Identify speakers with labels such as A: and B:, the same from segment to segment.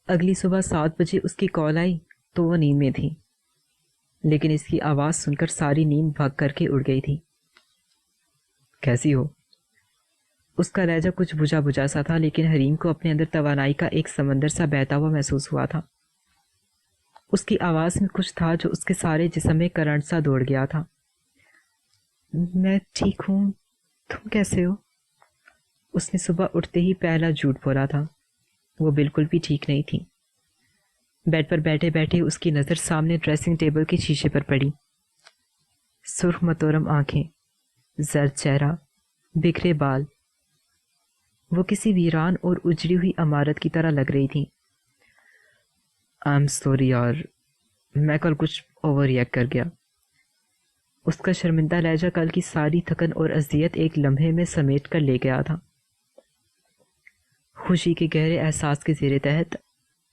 A: اگلی صبح 7 بجے اس کی کال آئی تو وہ نیند میں تھی، لیکن اس کی آواز سن کر ساری نیند بھاگ کر کے اڑ گئی تھی۔ کیسی ہو؟ اس کا لہجہ کچھ بجھا بجھا سا تھا، لیکن حریم کو اپنے اندر توانائی کا ایک سمندر سا بہتا ہوا محسوس ہوا تھا۔ اس کی آواز میں کچھ تھا جو اس کے سارے جسم میں کرنٹ سا دوڑ گیا تھا۔ میں ٹھیک ہوں، تم کیسے ہو؟ اس نے صبح اٹھتے ہی پہلا جھوٹ بولا تھا۔ وہ بالکل بھی ٹھیک نہیں تھی۔ بیڈ پر بیٹھے بیٹھے اس کی نظر سامنے ڈریسنگ ٹیبل کے شیشے پر پڑی۔ سرخ متورم آنکھیں، زرد چہرہ، بکھرے بال، وہ کسی ویران اور اجڑی ہوئی عمارت کی طرح لگ رہی تھی۔ آئی ایم سوری یار، میں کل کچھ اوور ریئیکٹ کر گیا۔ اس کا شرمندہ لہجہ کل کی ساری تھکن اور اذیت ایک لمحے میں سمیٹ کر لے گیا تھا۔ خوشی کے گہرے احساس کے زیر تحت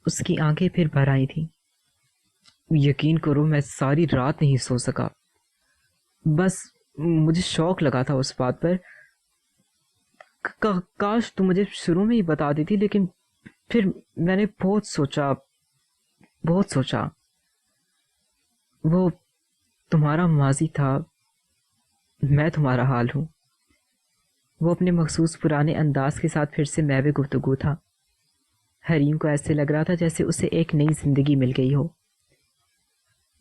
A: اس کی آنکھیں پھر بھر آئی تھیں۔ یقین کرو میں ساری رات نہیں سو سکا، بس مجھے شوق لگا تھا اس بات پر۔ کاش تم مجھے شروع میں ہی بتا دیتی، لیکن پھر میں نے بہت سوچا۔ وہ تمہارا ماضی تھا، میں تمہارا حال ہوں۔ وہ اپنے مخصوص پرانے انداز کے ساتھ پھر سے محو گفتگو تھا۔ حریم کو ایسے لگ رہا تھا جیسے اسے ایک نئی زندگی مل گئی ہو۔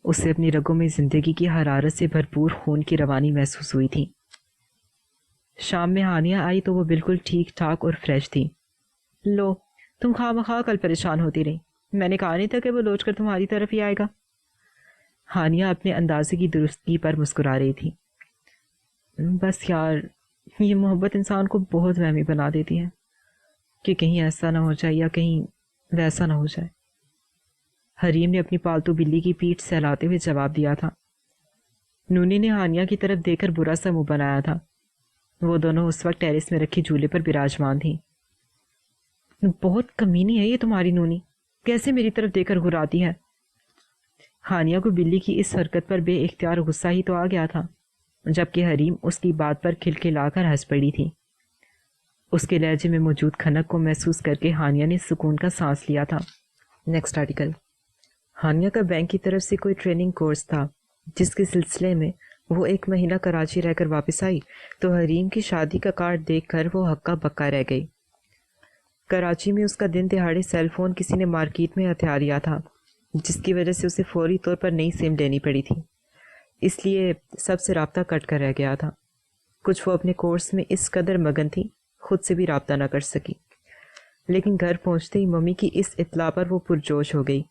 A: اسے اپنی رگوں میں زندگی کی حرارت سے بھرپور خون کی روانی محسوس ہوئی تھی۔ شام میں ہانیہ آئی تو وہ بالکل ٹھیک ٹھاک اور فریش تھی۔ لو، تم خواہ مخواہ کل پریشان ہوتی رہی، میں نے کہا نہیں تھا کہ وہ لوٹ کر تمہاری طرف ہی آئے گا۔ ہانیہ اپنے اندازے کی درستگی پر مسکرا رہی تھی۔ بس یار، یہ محبت انسان کو بہت وہمی بنا دیتی ہے کہ کہیں ایسا نہ ہو جائے یا کہیں ویسا نہ ہو جائے۔ حریم نے اپنی پالتو بلی کی پیٹھ سہلاتے ہوئے جواب دیا تھا۔ نونی نے ہانیہ کی طرف دیکھ کر برا سا منہ بنایا تھا۔ وہ دونوں اس وقت ٹیرس میں رکھی جھولے پر براجمان تھیں۔ بہت کمینی ہے یہ تمہاری نونی، کیسے میری طرف دیکھ کر گھراتی ہے۔ ہانیہ کو بلی کی اس حرکت پر بے اختیار غصہ ہی تو آ گیا تھا، جبکہ حریم اس کی بات پر کھلکھلا کر ہنس پڑی تھی۔ اس کے لہجے میں موجود کھنک کو محسوس کر کے ہانیہ نے سکون کا سانس لیا تھا۔ Next article. ہانیہ کا بینک کی طرف سے کوئی ٹریننگ کورس تھا، جس کے سلسلے میں وہ 1 مہینہ کراچی رہ کر واپس آئی تو حریم کی شادی کا کارڈ دیکھ کر وہ ہکا بکا رہ گئی۔ کراچی میں اس کا دن دہاڑے سیل فون کسی نے مارکیٹ میں ہتھیا لیا تھا، جس کی وجہ سے اسے فوری طور پر نئی سم لینی پڑی تھی، اس لیے سب سے رابطہ کٹ کر رہ گیا تھا۔ کچھ وہ اپنے کورس میں اس قدر مگن تھی خود سے بھی رابطہ نہ کر سکی۔ لیکن گھر پہنچتے ہی ممی کی اس اطلاع پر وہ پرجوش ہو گئی۔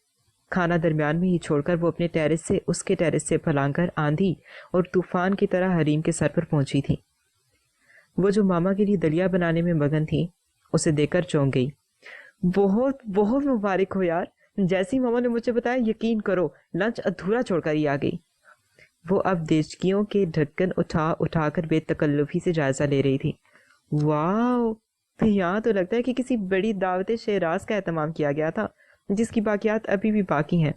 A: کھانا درمیان میں ہی چھوڑ کر وہ اپنے ٹیرس سے اس کے ٹیرس سے پھلانگ کر آندھی اور طوفان کی طرح حریم کے سر پر پہنچی تھی۔ وہ جو ماما کے لیے دلیا بنانے میں مگن تھی، اسے دیکھ کر چونک گئی۔ بہت بہت مبارک ہو یار، جیسی ماما نے مجھے بتایا یقین کرو لنچ ادھورا چھوڑ کر ہی آ گئی۔ وہ اب دیچکیوں کے ڈھکن اٹھا اٹھا کر بے تکلفی سے جائزہ لے رہی تھی۔ واو، یہاں تو لگتا ہے کہ کسی بڑی دعوت شہراز کا اہتمام کیا گیا تھا، جس کی باقیات ابھی بھی باقی ہیں۔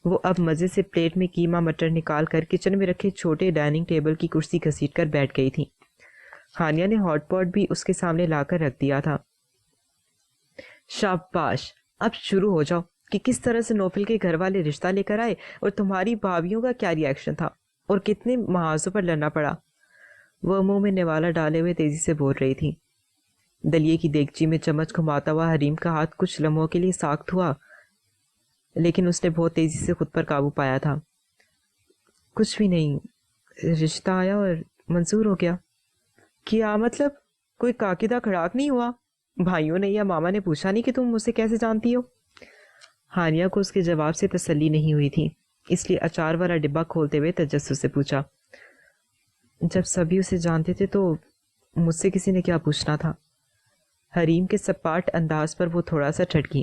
A: وہ اب مزے سے پلیٹ میں قیمہ مٹر نکال کر کچن میں رکھے چھوٹے ڈائننگ ٹیبل کی کرسی گھسیٹ کر بیٹھ گئی تھی۔ ہانیہ نے ہاٹ پاٹ بھی اس کے سامنے لا کر رکھ دیا تھا۔ شاباش، اب شروع ہو جاؤ کہ کس طرح سے نوفل کے گھر والے رشتہ لے کر آئے اور تمہاری بھابھیوں کا کیا ری ایکشن تھا اور کتنے محاذوں پر لڑنا پڑا۔ وہ منہ میں نوالا ڈالے ہوئے تیزی سے بول رہی تھی۔ دلیے کی دیگچی میں چمچ گھماتا ہوا حریم کا ہاتھ کچھ لمحوں کے لیے ساخت ہوا، لیکن اس نے بہت تیزی سے خود پر قابو پایا تھا۔ کچھ بھی نہیں، رشتہ آیا اور منظور ہو گیا۔ کیا مطلب؟ کوئی کاقدہ کھڑاک نہیں ہوا؟ بھائیوں نے یا ماما نے پوچھا نہیں کہ تم مجھے کیسے جانتی ہو؟ ہانیہ کو اس کے جواب سے تسلی نہیں ہوئی تھی، اس لیے اچار والا ڈبہ کھولتے ہوئے تجسس سے پوچھا۔ جب سبھی اسے جانتے تھے تو مجھ سے کسی نے کیا پوچھنا تھا؟ حریم کے سپاٹ انداز پر وہ تھوڑا سا ٹھٹکی۔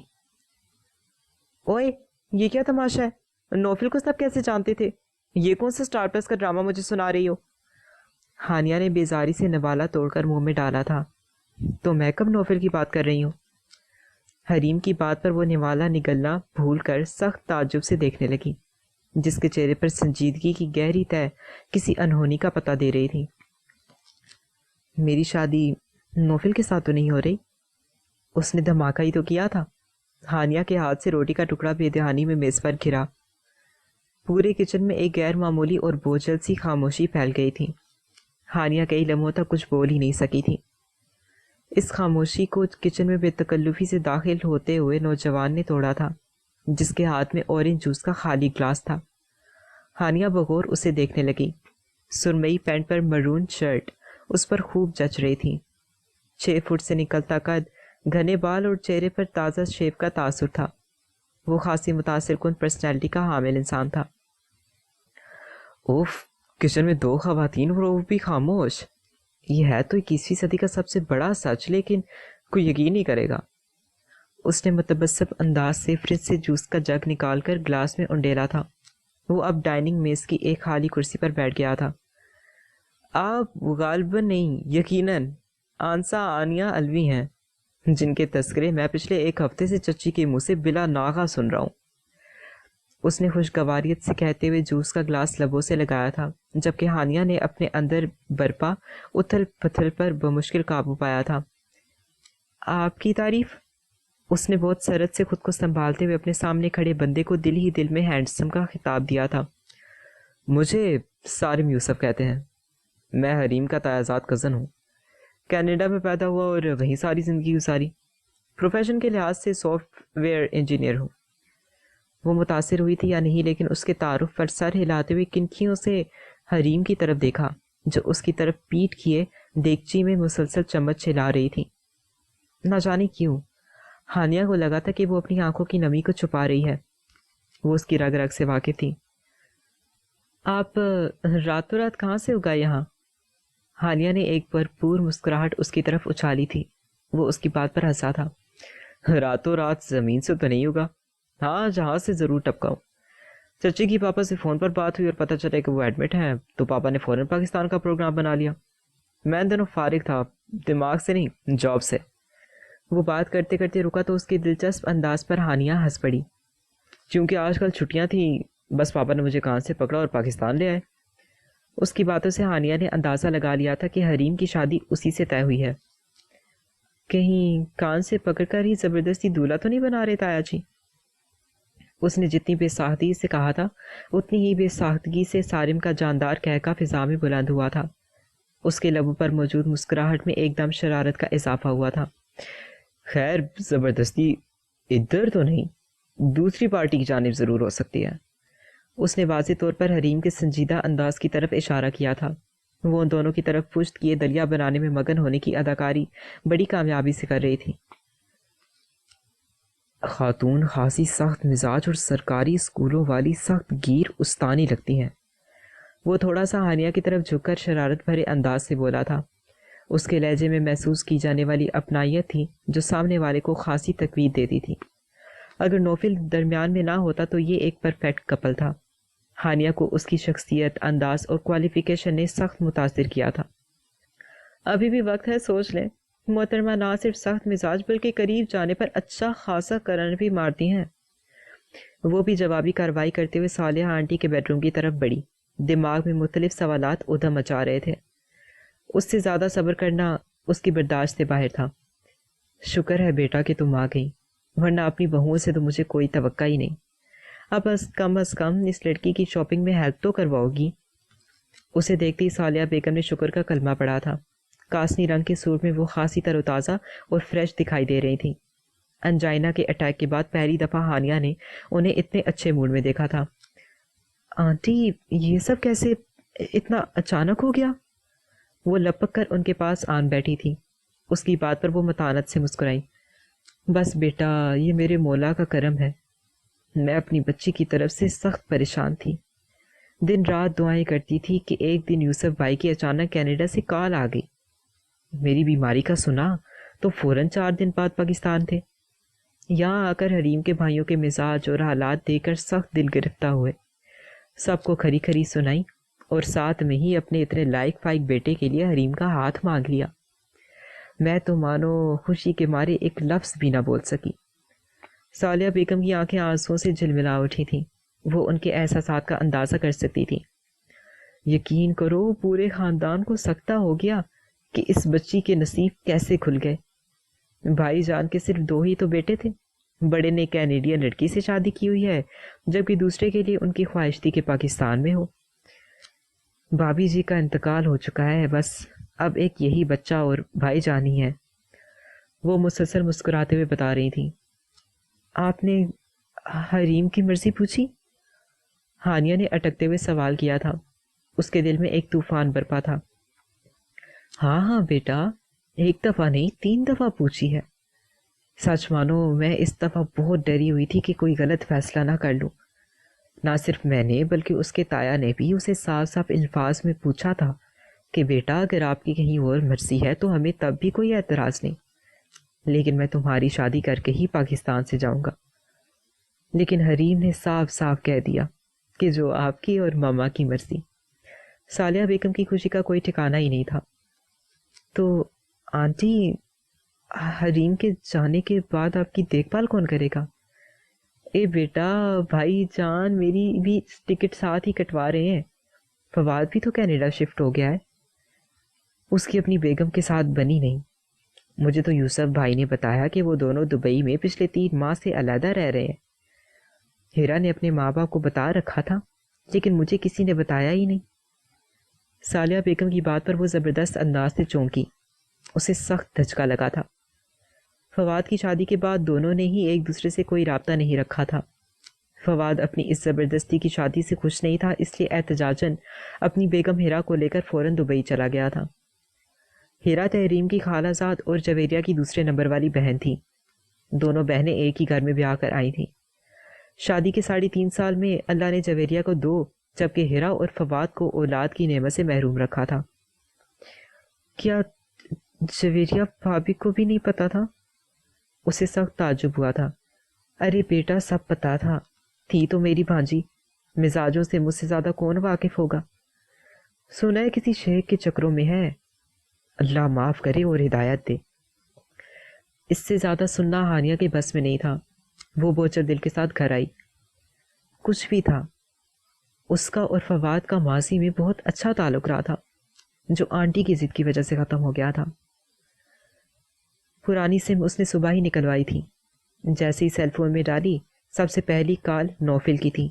A: اوئے، یہ کیا تماشا ہے؟ نوفل کو سب کیسے جانتے تھے؟ یہ کون سا اسٹار پلس کا ڈرامہ مجھے سنا رہی ہو؟ ہانیہ نے بیزاری سے نوالا توڑ کر منہ میں ڈالا تھا۔ تو میں کب نوفل کی بات کر رہی ہوں؟ حریم کی بات پر وہ نوالا نگلنا بھول کر سخت تعجب سے دیکھنے لگی، جس کے چہرے پر سنجیدگی کی گہری تہ کسی انہونی کا پتہ دے رہی تھی۔ میری شادی نوفل کے ساتھ تو نہیں ہو رہی؟ اس نے دھماکہ ہی تو کیا تھا۔ ہانیہ کے ہاتھ سے روٹی کا ٹکڑا بے دہانی میں میز پر گرا۔ پورے کچن میں ایک غیر معمولی اور بوجھل سی خاموشی پھیل گئی تھی۔ ہانیہ کئی لمحوں تک کچھ بول ہی نہیں سکی تھی۔ اس خاموشی کو کچن میں بے تکلفی سے داخل ہوتے ہوئے نوجوان نے توڑا تھا، جس کے ہاتھ میں اورنج جوس کا خالی گلاس تھا۔ ہانیہ بغور اسے دیکھنے لگی۔ سرمئی پینٹ پر مرون شرٹ اس پر خوب جچ رہی تھی۔ 6 فٹ سے نکلتا قد، گھنے بال اور چہرے پر تازہ شیو کا تاثر تھا۔ وہ خاصی متاثر کن پرسنالٹی کا حامل انسان تھا۔ اوف، کچن میں 2 خواتین اور وہ بھی خاموش۔ یہ ہے تو 21ویں صدی کا سب سے بڑا سچ، لیکن کوئی یقین نہیں کرے گا۔ اس نے متبسم انداز سے فریج سے جوس کا جگ نکال کر گلاس میں انڈیلا تھا۔ وہ اب ڈائننگ میز کی ایک خالی کرسی پر بیٹھ گیا تھا۔ آپ غالباً نہیں، یقیناً آنسا آنیا الوی ہیں، جن کے تذکرے میں پچھلے 1 ہفتے سے چچی کے منہ سے بلا ناغہ سن رہا ہوں۔ اس نے خوشگواریت سے کہتے ہوئے جوس کا گلاس لبوں سے لگایا تھا، جبکہ ہانیہ نے اپنے اندر برپا اتھل پتھل پر بمشکل قابو پایا تھا۔ آپ کی تعریف؟ اس نے بہت سرت سے خود کو سنبھالتے ہوئے اپنے سامنے کھڑے بندے کو دل ہی دل میں ہینڈسم کا خطاب دیا تھا۔ مجھے سارم یوسف کہتے ہیں۔ میں حریم کا تایازاد کزن ہوں۔ کینیڈا میں پیدا ہوا اور وہیں ساری زندگی گزاری۔ پروفیشن کے لحاظ سے سافٹ ویئر انجینئر ہوں۔ وہ متاثر ہوئی تھی یا نہیں، لیکن اس کے تعارف پر سر ہلاتے ہوئے کنکھیوں سے حریم کی طرف دیکھا، جو اس کی طرف پیٹ کیے دیگچی میں مسلسل چمچ ہلا رہی تھی۔ نہ جانے کیوں ہانیہ کو لگا تھا کہ وہ اپنی آنکھوں کی نمی کو چھپا رہی ہے۔ وہ اس کی رگ رگ سے واقف تھی۔ آپ راتوں رات کہاں سے اگا یہاں؟ ہانیہ نے ایک بھرپور مسکراہٹ اس کی طرف اچھالی تھی۔ وہ اس کی بات پر ہنسا تھا۔ راتوں رات زمین سے تو نہیں ہوگا، ہاں جہاز سے ضرور ٹپکا ہوں۔ چچی کی پاپا سے فون پر بات ہوئی اور پتہ چلا کہ وہ ایڈمٹ ہیں، تو پاپا نے فوراً پاکستان کا پروگرام بنا لیا۔ میں ان دنوں فارغ تھا، دماغ سے نہیں جاب سے۔ وہ بات کرتے کرتے رکا تو اس کی دلچسپ انداز پر ہانیہ ہنس پڑی۔ چونکہ آج کل چھٹیاں تھیں، بس پاپا نے مجھے کان سے پکڑا اور پاکستان لے آئے۔ اس کی باتوں سے ہانیہ نے اندازہ لگا لیا تھا کہ حریم کی شادی اسی سے طے ہوئی ہے۔ کہیں کان سے پکڑ کر ہی زبردستی دولہا تو نہیں بنا رہے تایا جی؟ اس نے جتنی بے ساختگی سے کہا تھا، اتنی ہی بے ساختگی سے سارم کا جاندار کہکا فضا میں بلند ہوا تھا۔ اس کے لبوں پر موجود مسکراہٹ میں ایک دم شرارت کا اضافہ ہوا تھا۔ خیر، زبردستی ادھر تو نہیں، دوسری پارٹی کی جانب ضرور ہو سکتی ہے۔ اس نے واضح طور پر حریم کے سنجیدہ انداز کی طرف اشارہ کیا تھا۔ وہ ان دونوں کی طرف پشت کیے دلیا بنانے میں مگن ہونے کی اداکاری بڑی کامیابی سے کر رہی تھی۔ خاتون خاصی سخت مزاج اور سرکاری اسکولوں والی سخت گیر استانی لگتی ہیں۔ وہ تھوڑا سا ہانیہ کی طرف جھک کر شرارت بھرے انداز سے بولا تھا۔ اس کے لہجے میں محسوس کی جانے والی اپنائیت تھی جو سامنے والے کو خاصی تقویت دیتی تھی۔ اگر نوفل درمیان میں نہ ہوتا تو یہ ایک پرفیکٹ کپل تھا۔ ہانیہ کو اس کی شخصیت، انداز اور کوالیفیکیشن نے سخت متاثر کیا تھا۔ ابھی بھی وقت ہے، سوچ لیں۔ محترمہ نہ صرف سخت مزاج بلکہ قریب جانے پر اچھا خاصا کرن بھی مارتی ہیں۔ وہ بھی جوابی کارروائی کرتے ہوئے صالحہ آنٹی کے بیڈ روم کی طرف بڑھی۔ دماغ میں مختلف سوالات ادھم مچا رہے تھے۔ اس سے زیادہ صبر کرنا اس کی برداشت سے باہر تھا۔ شکر ہے بیٹا کہ تم آ گئی، ورنہ اپنی بہوؤں سے تو مجھے کوئی توقع ہی نہیں۔ اب از کم اس لڑکی کی شاپنگ میں ہیلپ تو کرواؤ گی۔ اسے دیکھتی صالحہ بیگم نے شکر کا کلمہ پڑھا تھا۔ کاسنی رنگ کے سوٹ میں وہ خاصی تر و تازہ اور فریش دکھائی دے رہی تھیں۔ انجائنا کے اٹیک کے بعد پہلی دفعہ ہانیہ نے انہیں اتنے اچھے موڈ میں دیکھا تھا۔ آنٹی یہ سب کیسے اتنا اچانک ہو گیا؟ وہ لپک کر ان کے پاس آن بیٹھی تھی۔ اس کی بات پر وہ متانت سے مسکرائی۔ بس بیٹا، یہ میرے مولا کا کرم ہے۔ میں اپنی بچی کی طرف سے سخت پریشان تھی۔ دن رات دعائیں کرتی تھی کہ ایک دن یوسف بھائی کی اچانک کینیڈا سے کال آ گئی۔ میری بیماری کا سنا تو فوراً 4 دن بعد پاکستان تھے۔ یہاں آ کر حریم کے بھائیوں کے مزاج اور حالات دیکھ کر سخت دل گرفتہ ہوئے۔ سب کو کھری کھری سنائی اور ساتھ میں ہی اپنے اتنے لائق فائق بیٹے کے لیے حریم کا ہاتھ مانگ لیا۔ میں تو مانو خوشی کے مارے ایک لفظ بھی نہ بول سکی۔ صالحہ بیگم کی آنکھیں آنسوؤں سے جھلملا اٹھی تھیں۔ وہ ان کے احساسات کا اندازہ کر سکتی تھی۔ یقین کرو پورے خاندان کو سکتہ ہو گیا کہ اس بچی کے نصیب کیسے کھل گئے۔ بھائی جان کے صرف 2 ہی تو بیٹے تھے، بڑے نے کینیڈین لڑکی سے شادی کی ہوئی ہے جبکہ دوسرے کے لیے ان کی خواہش تھی کہ پاکستان میں ہو۔ بھابھی جی کا انتقال ہو چکا ہے، بس اب ایک یہی بچہ اور بھائی جانی ہے، وہ مسلسل مسکراتے ہوئے بتا رہی تھی۔ آپ نے حریم کی مرضی پوچھی؟ ہانیہ نے اٹکتے ہوئے سوال کیا تھا۔ اس کے دل میں ایک طوفان برپا تھا۔ ہاں ہاں بیٹا، ایک دفعہ نہیں 3 دفعہ پوچھی ہے۔ سچ مانو میں اس دفعہ بہت ڈری ہوئی تھی کہ کوئی غلط فیصلہ نہ کر لوں۔ نہ صرف میں نے بلکہ اس کے تایا نے بھی اسے صاف صاف الفاظ میں پوچھا تھا کہ بیٹا اگر آپ کی کہیں اور مرضی ہے تو ہمیں تب بھی کوئی اعتراض نہیں، لیکن میں تمہاری شادی کر کے ہی پاکستان سے جاؤں گا۔ لیکن حریم نے صاف صاف کہہ دیا کہ جو آپ کی اور ماما کی مرضی۔ صالحہ بیگم کی خوشی کا کوئی ٹھکانہ ہی نہیں تھا۔ تو آنٹی، حریم کے جانے کے بعد آپ کی دیکھ بھال کون کرے گا؟ اے بیٹا، بھائی جان میری بھی ٹکٹ ساتھ ہی کٹوا رہے ہیں۔ فواد بھی تو کینیڈا شفٹ ہو گیا ہے، اس کی اپنی بیگم کے ساتھ بنی نہیں۔ مجھے تو یوسف بھائی نے بتایا کہ وہ دونوں دبئی میں پچھلے 3 ماہ سے علیحدہ رہ رہے ہیں۔ ہیرا نے اپنے ماں باپ کو بتا رکھا تھا لیکن مجھے کسی نے بتایا ہی نہیں۔ صالحہ بیگم کی بات پر وہ زبردست انداز سے چونکی، اسے سخت دھچکا لگا تھا۔ فواد کی شادی کے بعد دونوں نے ہی ایک دوسرے سے کوئی رابطہ نہیں رکھا تھا۔ فواد اپنی اس زبردستی کی شادی سے خوش نہیں تھا، اس لیے احتجاجاً اپنی بیگم ہیرا کو لے کر فوراً دبئی چلا گیا تھا۔ ہیرا تحریم کی خالہ زاد اور جویریہ کی دوسرے نمبر والی بہن تھی۔ دونوں بہنیں ایک ہی گھر میں بیاہ کر آئی تھیں۔ شادی کے 3.5 سال میں اللہ نے جویریہ کو 2 جبکہ ہیرا اور فواد کو اولاد کی نعمت سے محروم رکھا تھا۔ کیا جویریہ بھابھی کو بھی نہیں پتا تھا؟ اسے سخت تعجب ہوا تھا۔ ارے بیٹا، سب پتا تھا، تھی تو میری بھانجی، مزاجوں سے مجھ سے زیادہ کون واقف ہوگا؟ سنا ہے کسی شیخ کے چکروں میں ہے، اللہ معاف کرے اور ہدایت دے۔ اس سے زیادہ سننا ہانیہ کے بس میں نہیں تھا۔ وہ بوچھل دل کے ساتھ گھر آئی۔ کچھ بھی تھا، اس کا اور فواد کا ماضی میں بہت اچھا تعلق رہا تھا جو آنٹی کی ضد کی وجہ سے ختم ہو گیا تھا۔ پرانی سم اس نے صبح ہی نکلوائی تھی۔ جیسے ہی سیل فون میں ڈالی، سب سے پہلی کال نوفل کی تھی۔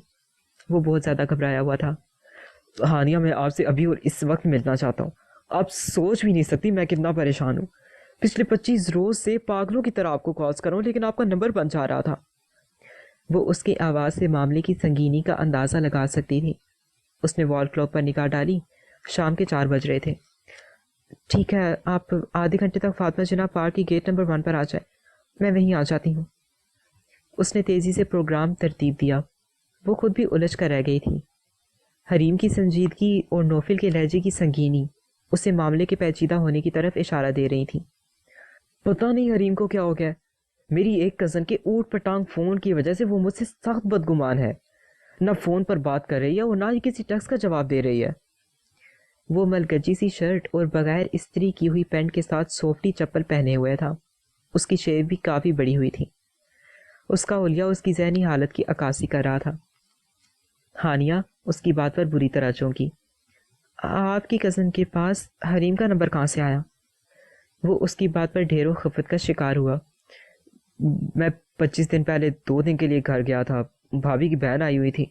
A: وہ بہت زیادہ گھبرایا ہوا تھا۔ ہانیہ، میں آپ سے ابھی اور اس وقت ملنا چاہتا ہوں۔ آپ سوچ بھی نہیں سکتی میں کتنا پریشان ہوں۔ پچھلے 25 روز سے پاگلوں کی طرح آپ کو کالز کر رہا ہوں لیکن آپ کا نمبر بند جا رہا تھا۔ وہ اس کی آواز سے معاملے کی سنگینی کا اندازہ لگا سکتی تھی۔ اس نے وال کلاک پر نگاہ ڈالی۔ شام کے 4 بج رہے تھے۔ ٹھیک ہے، آپ آدھے گھنٹے تک فاطمہ جناح پارک کی گیٹ نمبر 1 پر آ جائے، میں وہیں آ جاتی ہوں۔ اس نے تیزی سے پروگرام ترتیب دیا۔ وہ خود بھی الجھ کر رہ گئی تھی۔ حریم کی سنجیدگی اور نوفل کے لہجے کی سنگینی اسے معاملے کے پیچیدہ ہونے کی طرف اشارہ دے رہی تھی۔ پتہ نہیں حریم کو کیا ہو گیا، میری ایک کزن کے اوٹ پٹانگ فون کی وجہ سے وہ مجھ سے سخت بدگمان ہے۔ نہ فون پر بات کر رہی ہے اور نہ ہی کسی ٹیکسٹ کا جواب دے رہی ہے۔ وہ ملگجی سی شرٹ اور بغیر استری کی ہوئی پینٹ کے ساتھ سوفٹی چپل پہنے ہوئے تھا۔ اس کی شیو بھی کافی بڑی ہوئی تھی۔ اس کا حلیہ اس کی ذہنی حالت کی عکاسی کر رہا تھا۔ ہانیہ اس کی بات پر بری طرح چونکی۔ آپ کی کزن کے پاس حریم کا نمبر کہاں سے آیا؟ وہ اس کی بات پر ڈھیروں خفت کا شکار ہوا۔ میں 25 دن پہلے 2 دن کے لیے گھر گیا تھا، بھابھی کی بہن آئی ہوئی تھی،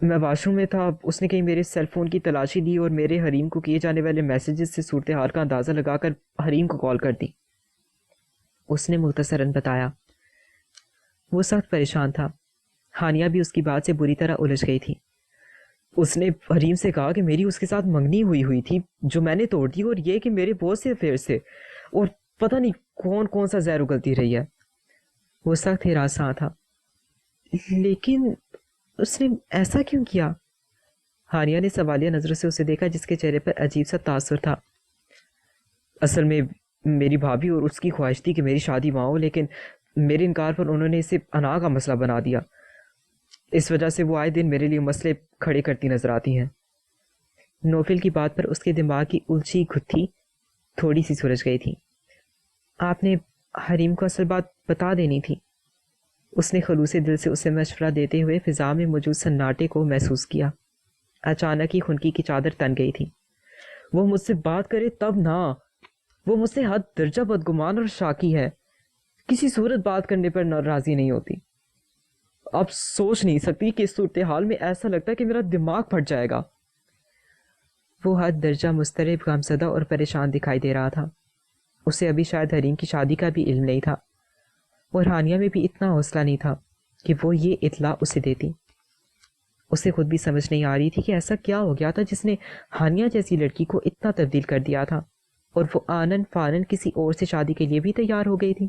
A: میں واش روم میں تھا، اس نے کہیں میرے سیل فون کی تلاشی لی اور میرے حریم کو کیے جانے والے میسیجز سے صورتحال کا اندازہ لگا کر حریم کو کال کر دی، اس نے مختصراً بتایا۔ وہ سخت پریشان تھا۔ ہانیہ بھی اس کی بات سے بری طرح الجھ گئی تھی۔ اس نے حریم سے کہا کہ میری اس کے ساتھ منگنی ہوئی تھی جو میں نے توڑ دی، اور یہ کہ میرے بہت سے افیئر سے، اور پتہ نہیں کون کون سا زہر اگلتی رہی ہے۔ وہ سخت ہراساں تھا۔ لیکن اس نے ایسا کیوں کیا؟ ہانیہ نے سوالیہ نظروں سے اسے دیکھا جس کے چہرے پر عجیب سا تاثر تھا۔ اصل میں میری بھابھی اور اس کی خواہش تھی کہ میری شادی وہاں ہو، لیکن میرے انکار پر انہوں نے اسے انا کا مسئلہ بنا دیا۔ اس وجہ سے وہ آئے دن میرے لیے مسئلے کھڑے کرتی نظر آتی ہیں۔ نوفل کی بات پر اس کے دماغ کی الجھی گتھی تھوڑی سی سلجھ گئی تھی۔ آپ نے حریم کو اصل بات بتا دینی تھی۔ اس نے خلوص دل سے اسے مشورہ دیتے ہوئے فضا میں موجود سناٹے کو محسوس کیا۔ اچانک ہی خنکی کی چادر تن گئی تھی۔ وہ مجھ سے بات کرے تب نہ، وہ مجھ سے حد درجہ بدگمان اور شاکی ہے۔ کسی صورت بات کرنے پر راضی نہیں ہوتی. آپ سوچ نہیں سکتی کہ اس صورتحال میں ایسا لگتا ہے کہ میرا دماغ پھٹ جائے گا. وہ حد درجہ مضطرب، غمزدہ اور پریشان دکھائی دے رہا تھا. اسے ابھی شاید حریم کی شادی کا بھی علم نہیں تھا، اور ہانیہ میں بھی اتنا حوصلہ نہیں تھا کہ وہ یہ اطلاع اسے دیتی. اسے خود بھی سمجھ نہیں آ رہی تھی کہ ایسا کیا ہو گیا تھا جس نے ہانیہ جیسی لڑکی کو اتنا تبدیل کر دیا تھا، اور وہ آنن فانن کسی اور سے شادی کے لیے بھی تیار ہو گئی تھی.